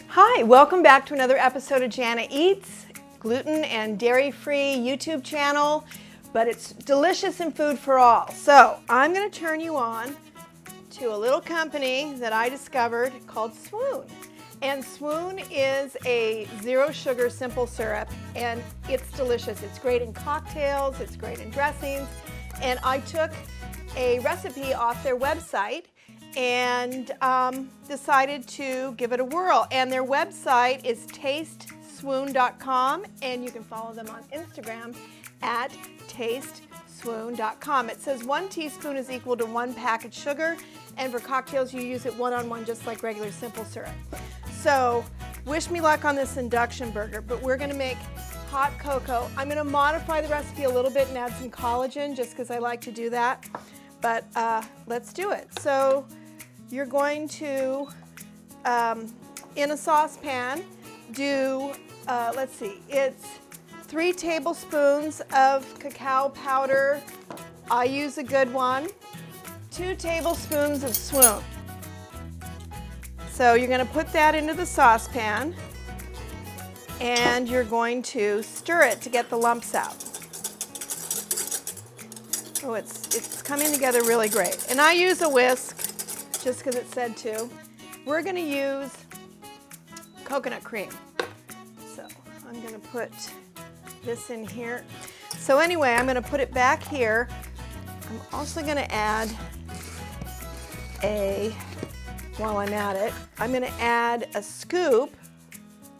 Hi, welcome back to another episode of Jana Eats, gluten and dairy-free YouTube channel, but it's delicious and food for all. So I'm going to turn you on to a little company that I discovered called Swoon. And Swoon is a zero sugar simple syrup, and it's delicious. It's great in cocktails, it's great in dressings, and I took a recipe off their website and decided to give it a whirl. And their website is tasteswoon.com, and you can follow them on Instagram at tasteswoon.com. It says 1 teaspoon is equal to 1 packet sugar, and for cocktails you use it one-on-one just like regular simple syrup. So wish me luck on this induction burger, but we're gonna make hot cocoa. I'm gonna modify the recipe a little bit and add some collagen just because I like to do that, but let's do it. So you're going to, in a saucepan, do, let's see, it's 3 tablespoons of cacao powder. I use a good one. 2 tablespoons of Swoon. So you're going to put that into the saucepan, and you're going to stir it to get the lumps out. Oh, it's coming together really great. And I use a whisk just because it said to. We're going to use coconut cream. So I'm going to put this in here. So anyway, I'm going to put it back here. I'm also going to add while I'm at it, I'm going to add a scoop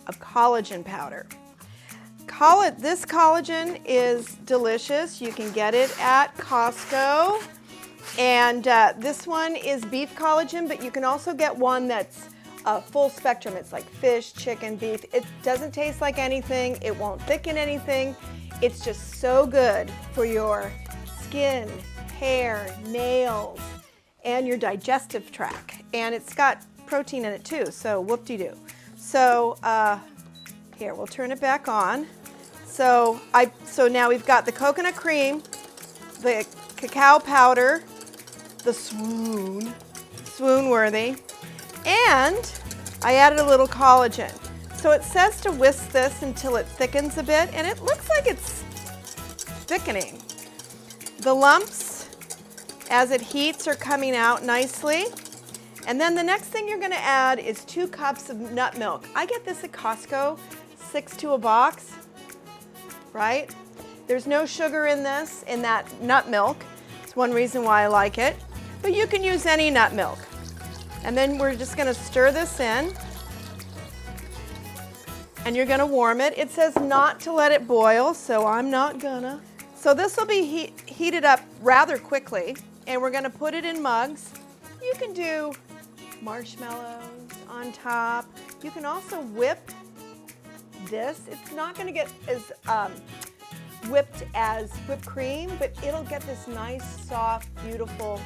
of collagen powder. This collagen is delicious. You can get it at Costco. And this one is beef collagen, but you can also get one that's full spectrum. It's like fish, chicken, beef. It doesn't taste like anything. It won't thicken anything. It's just so good for your skin, hair, nails, and your digestive tract. And it's got protein in it too, so whoop-de-doo. So here, we'll turn it back on. So now we've got the coconut cream, the cacao powder, the Swoon-worthy, and I added a little collagen. So it says to whisk this until it thickens a bit, and it looks like it's thickening. The lumps, as it heats, are coming out nicely. And then the next thing you're going to add is 2 cups of nut milk. I get this at Costco, 6 to a box, right? There's no sugar in this, in that nut milk. It's one reason why I like it. But you can use any nut milk. And then we're just going to stir this in. And you're going to warm it. It says not to let it boil, so I'm not gonna. So this will be heated up rather quickly, and we're going to put it in mugs. You can do marshmallows on top. You can also whip this. It's not going to get as whipped as whipped cream, but it'll get this nice, soft, beautiful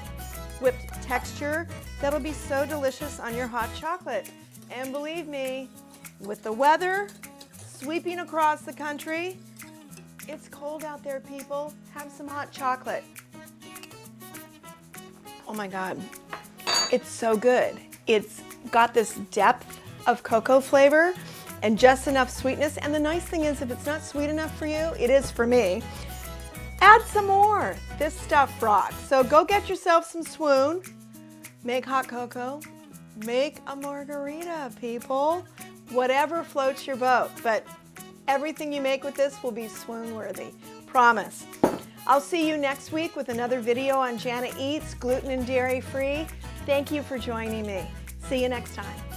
whipped texture that'll be so delicious on your hot chocolate. And believe me, with the weather sweeping across the country, it's cold out there, people. Have some hot chocolate. Oh my God, it's so good. It's got this depth of cocoa flavor and just enough sweetness. And the nice thing is, if it's not sweet enough for you, it is for me. Add some more. This stuff rocks. So go get yourself some Swoon, make hot cocoa, make a margarita, people. Whatever floats your boat, but everything you make with this will be Swoon-worthy. Promise. I'll see you next week with another video on Jana Eats, gluten and dairy free. Thank you for joining me. See you next time.